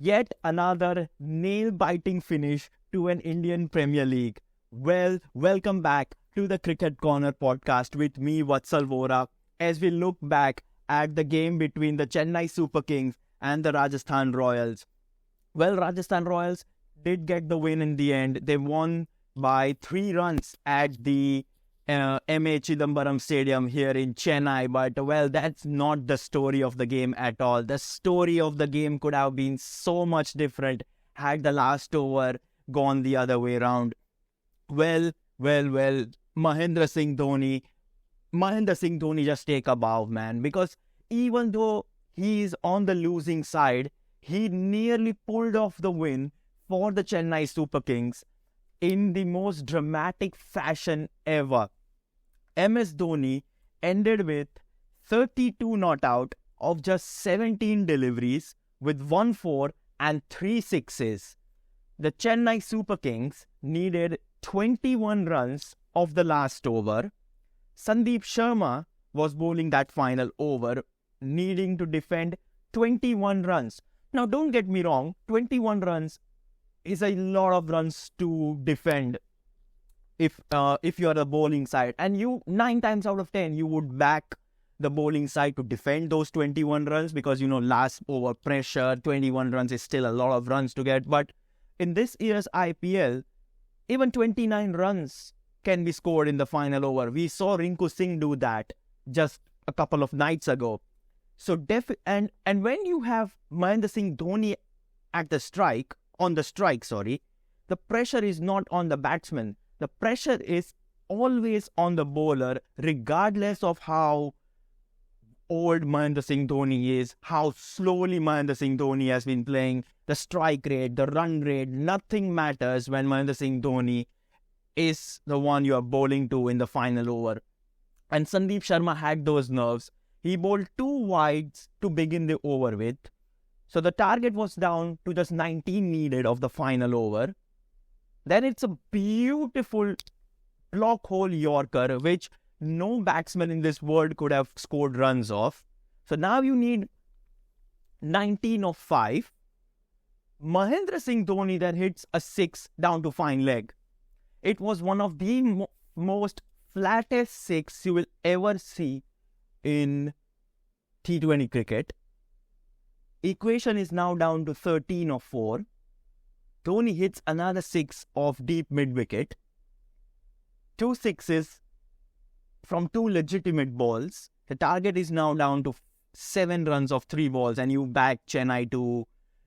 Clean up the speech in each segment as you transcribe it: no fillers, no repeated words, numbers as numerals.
Yet another nail-biting finish to an Indian Premier League. Well, welcome back to the Cricket Corner podcast with me, Vatsal Vora, as we look back at the game between the Chennai Super Kings and the Rajasthan Royals. Well, Rajasthan Royals did get the win in the end. They won by 3 runs at the M.A. Chidambaram Stadium here in Chennai. But, well, that's not the story of the game at all. The story of the game could have been so much different had the last over gone the other way around. Well, Mahendra Singh Dhoni just take a bow, man. Because even though he is on the losing side, he nearly pulled off the win for the Chennai Super Kings in the most dramatic fashion ever. MS Dhoni ended with 32 not out of just 17 deliveries with 1 4 and 3 sixes. The Chennai Super Kings needed 21 runs of the last over. Sandeep Sharma was bowling that final over, needing to defend 21 runs. Now, don't get me wrong, 21 runs is a lot of runs to defend if you're a bowling side. And you, 9 times out of 10, you would back the bowling side to defend those 21 runs because, last over pressure, 21 runs is still a lot of runs to get. But in this year's IPL, even 29 runs can be scored in the final over. We saw Rinku Singh do that just a couple of nights ago. So and when you have Mahendra Singh Dhoni on the strike, the pressure is not on the batsman. The pressure is always on the bowler, regardless of how old Mahendra Singh Dhoni is, how slowly Mahendra Singh Dhoni has been playing, the strike rate, the run rate, nothing matters when Mahendra Singh Dhoni is the one you are bowling to in the final over. And Sandeep Sharma had those nerves. He bowled 2 wides to begin the over with. So the target was down to just 19 needed of the final over. Then it's a beautiful block hole Yorker, which no batsman in this world could have scored runs of. So now you need 19 of 5. Mahendra Singh Dhoni then hits a 6 down to fine leg. It was one of the most flattest 6 you will ever see in T20 cricket. Equation is now down to 13 of 4. Dhoni hits another 6 off deep mid-wicket. 2 sixes from 2 legitimate balls. The target is now down to 7 runs of 3 balls, and you back Chennai to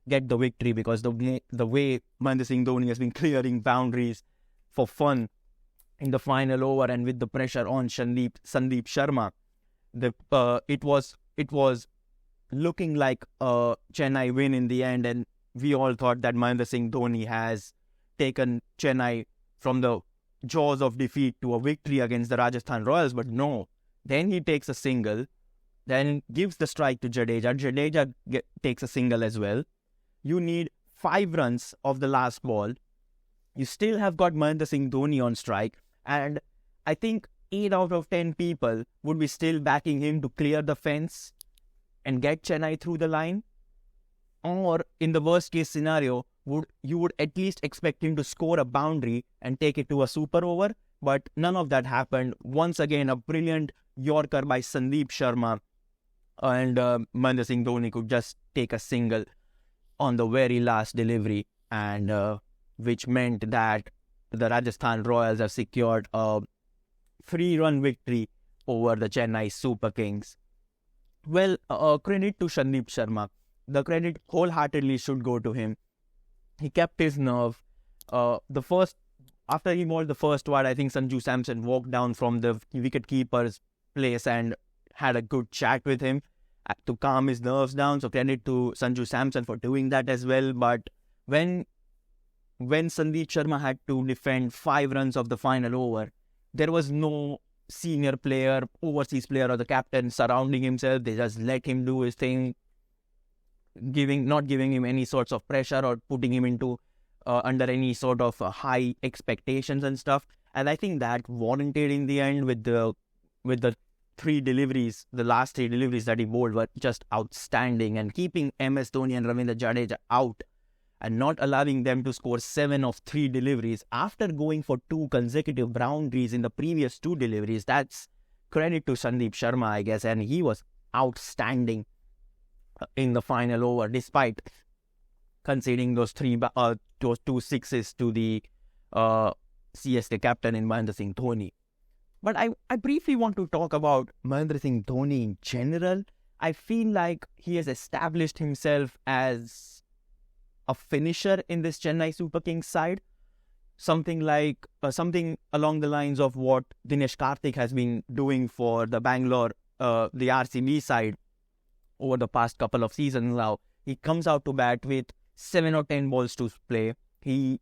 get the victory because the way Mahendra Singh Dhoni has been clearing boundaries for fun in the final over and with the pressure on Sandeep Sharma, it was looking like a Chennai win in the end, and we all thought that Mahendra Singh Dhoni has taken Chennai from the jaws of defeat to a victory against the Rajasthan Royals, but no. Then he takes a single, then gives the strike to Jadeja. Jadeja takes a single as well. You need 5 runs of the last ball. You still have got Mahendra Singh Dhoni on strike, and I think 8 out of 10 people would be still backing him to clear the fence and get Chennai through the line. Or in the worst case scenario, you would at least expect him to score a boundary and take it to a super over. But none of that happened. Once again, a brilliant Yorker by Sandeep Sharma, and Mahendra Singh Dhoni could just take a single on the very last delivery, and which meant that the Rajasthan Royals have secured a 3-run victory over the Chennai Super Kings. Well, credit to Sandeep Sharma. The credit wholeheartedly should go to him. He kept his nerve. After he bowled the first wide, I think Sanju Samson walked down from the wicketkeeper's place and had a good chat with him to calm his nerves down. So credit to Sanju Samson for doing that as well. But when Sandeep Sharma had to defend 5 runs of the final over, there was no senior player, overseas player or the captain surrounding himself. They just let him do his thing, not giving him any sorts of pressure or putting him into under any sort of high expectations and stuff. And I think that warranted in the end with the three deliveries, the last three deliveries that he bowled were just outstanding, and keeping MS Dhoni and Ravindra Jadeja out and not allowing them to score 7 of 3 deliveries after going for 2 consecutive boundaries in the previous 2 deliveries. That's credit to Sandeep Sharma, I guess, and he was outstanding in the final over despite conceding those 2 sixes to the CSK captain in Mahendra Singh Dhoni. But I briefly want to talk about Mahendra Singh Dhoni in general. I feel like he has established himself as a finisher in this Chennai Super Kings side. Something along the lines of what Dinesh Karthik has been doing for the Bangalore, the RCB side over the past couple of seasons now. He comes out to bat with 7 or 10 balls to play. He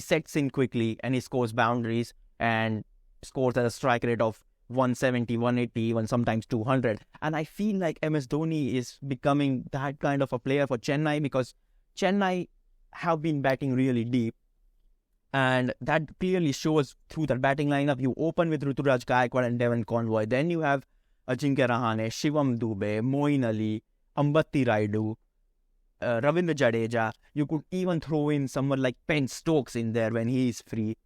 sets in quickly and he scores boundaries and scores at a strike rate of 170, 180, even sometimes 200. And I feel like MS Dhoni is becoming that kind of a player for Chennai, because Chennai have been batting really deep. And that clearly shows through their batting lineup. You open with Ruturaj Gaikwad and Devon Convoy. Then you have Ajinkya Rahane, Shivam Dube, Moeen Ali, Ambati Raidu, Ravindra Jadeja. You could even throw in someone like Ben Stokes in there when he is free.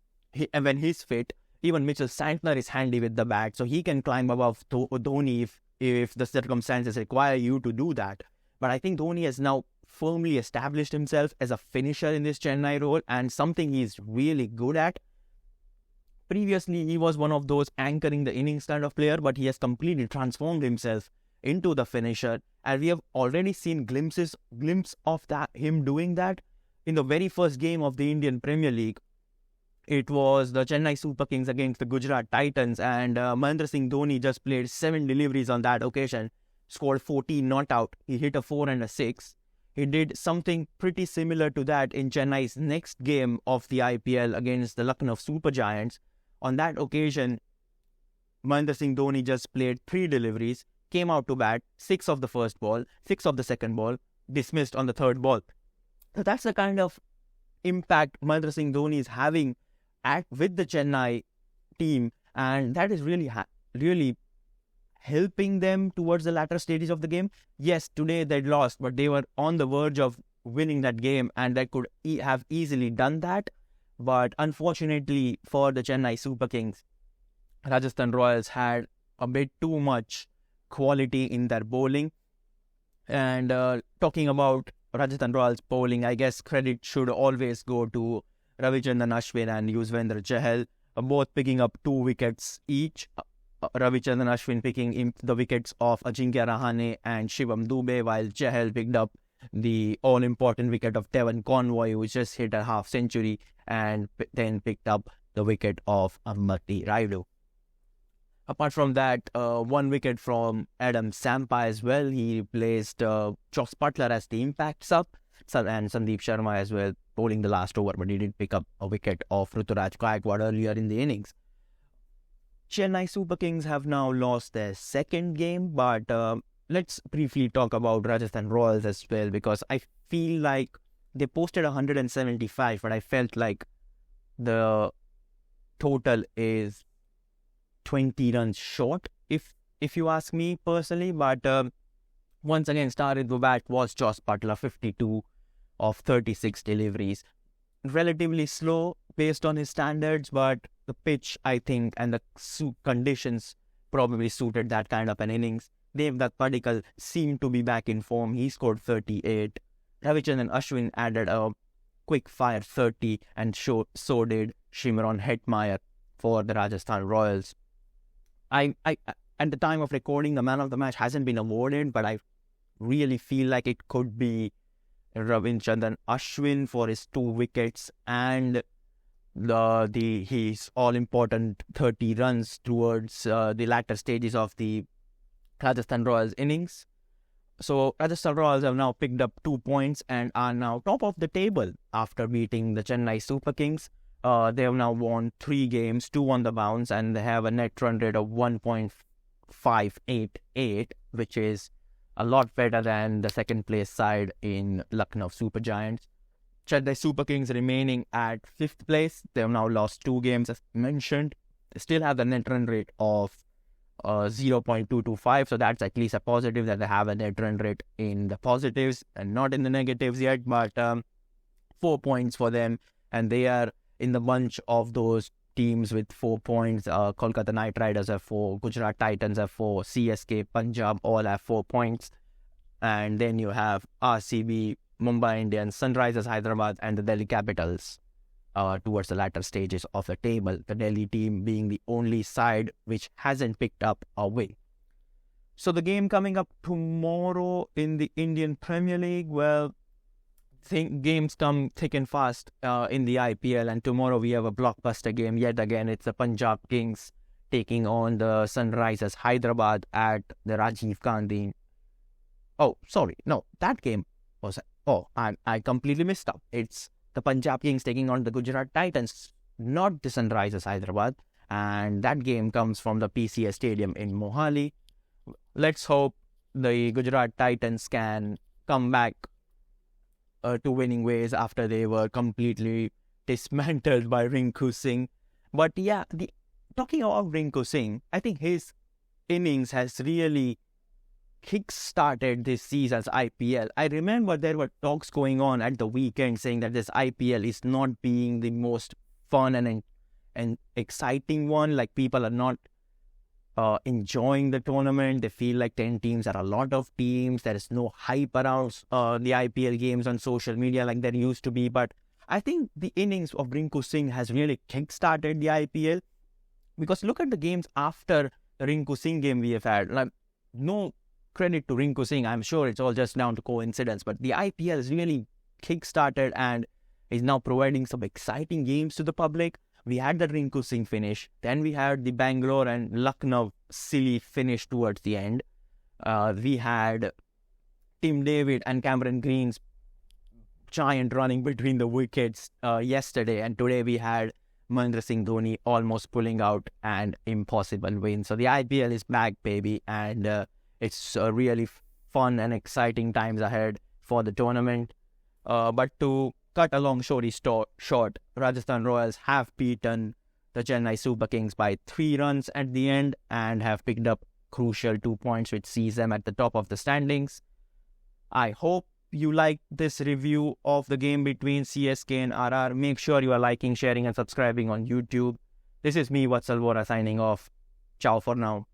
When he's fit. Even Mitchell Santner is handy with the bat, so he can climb above Dhoni if the circumstances require you to do that. But I think Dhoni has now firmly established himself as a finisher in this Chennai role, and something he's really good at. Previously, he was one of those anchoring the innings kind of player, but he has completely transformed himself into the finisher, and we have already seen glimpse of that, him doing that in the very first game of the Indian Premier League. It was the Chennai Super Kings against the Gujarat Titans, and Mahendra Singh Dhoni just played 7 deliveries on that occasion, scored 14 not out. He hit a 4 and a 6. He did something pretty similar to that in Chennai's next game of the IPL against the Lucknow Super Giants. On that occasion, Mahendra Singh Dhoni just played 3 deliveries, came out to bat, 6 of the first ball, 6 of the second ball, dismissed on the third ball. So that's the kind of impact Mahendra Singh Dhoni is having with the Chennai team, and that is really helping them towards the latter stages of the game. Yes, today they lost, but they were on the verge of winning that game, and they could have easily done that. But unfortunately for the Chennai Super Kings, Rajasthan Royals had a bit too much quality in their bowling. And talking about Rajasthan Royals bowling, I guess credit should always go to Ravichandran Ashwin and Yuzvendra Chahal, both picking up 2 wickets each. Ravichandran Ashwin picking the wickets of Ajinkya Rahane and Shivam Dube, while Chahal picked up the all-important wicket of Devon Convoy, who just hit a half-century, and then picked up the wicket of Ambati Raidu. Apart from that, 1 wicket from Adam Sampa as well. He replaced Joss Butler as the impact sub, and Sandeep Sharma as well, bowling the last over, but he did pick up a wicket of Ruturaj Gaikwad earlier in the innings. Chennai Super Kings have now lost their second game, but let's briefly talk about Rajasthan Royals as well, because I feel like they posted 175, but I felt like the total is 20 runs short, if you ask me personally. But once again, started the bat was Joss Butler, 52 of 36 deliveries. Relatively slow based on his standards, but the pitch, I think, and the conditions probably suited that kind of an innings. Devdutt Padikkal seemed to be back in form. He scored 38. Ravichandran Ashwin added a quick fire 30, and so did Shimron Hetmeyer for the Rajasthan Royals. I at the time of recording, the man of the match hasn't been awarded, but I really feel like it could be Ravichandran Ashwin for his 2 wickets and his all-important 30 runs towards the latter stages of the Rajasthan Royals innings. So Rajasthan Royals have now picked up 2 points and are now top of the table after beating the Chennai Super Kings. They have now won 3 games, 2 on the bounce, and they have a net run rate of 1.588, which is a lot better than the second place side in Lucknow Super Giants. Chennai Super Kings remaining at 5th place. They have now lost 2 games as mentioned. They still have the net run rate of 0.225. So that's at least a positive that they have a net run rate in the positives and not in the negatives yet. But 4 points for them, and they are in the bunch of those teams with 4 points. Kolkata Knight Riders have 4, Gujarat Titans have 4, CSK, Punjab all have 4 points. And then you have RCB, Mumbai Indians, Sunrisers Hyderabad, and the Delhi Capitals towards the latter stages of the table. The Delhi team being the only side which hasn't picked up a win. So the game coming up tomorrow in the Indian Premier League, well, games come thick and fast in the IPL, and tomorrow we have a blockbuster game yet again. It's the Punjab Kings taking on the Sunrisers Hyderabad at the Rajiv Gandhi. Oh, sorry. No, that game was... I completely missed up. It's the Punjab Kings taking on the Gujarat Titans, not the Sunrisers Hyderabad. And that game comes from the PCA Stadium in Mohali. Let's hope the Gujarat Titans can come back to winning ways after they were completely dismantled by Rinku Singh. But yeah, talking about Rinku Singh, I think his innings has really kick-started this season's IPL. I remember there were talks going on at the weekend saying that this IPL is not being the most fun and exciting one. Like, people are not enjoying the tournament. They feel like 10 teams are a lot of teams. There is no hype around the IPL games on social media like there used to be. But I think the innings of Rinku Singh has really kick-started the IPL, because look at the games after the Rinku Singh game we have had. Like, no credit to Rinku Singh. I'm sure it's all just down to coincidence, but the IPL is really kick-started and is now providing some exciting games to the public. We had the Rinku Singh finish, then we had the Bangalore and Lucknow silly finish towards the end. We had Tim David and Cameron Green's giant running between the wickets yesterday, and today we had Mahendra Singh Dhoni almost pulling out an impossible win. So the IPL is back, baby, and it's really fun and exciting times ahead for the tournament. But to cut a long story short, Rajasthan Royals have beaten the Chennai Super Kings by 3 runs at the end and have picked up crucial 2 points, which sees them at the top of the standings. I hope you like this review of the game between CSK and RR. Make sure you are liking, sharing and subscribing on YouTube. This is me, Vatsal Vora, signing off. Ciao for now.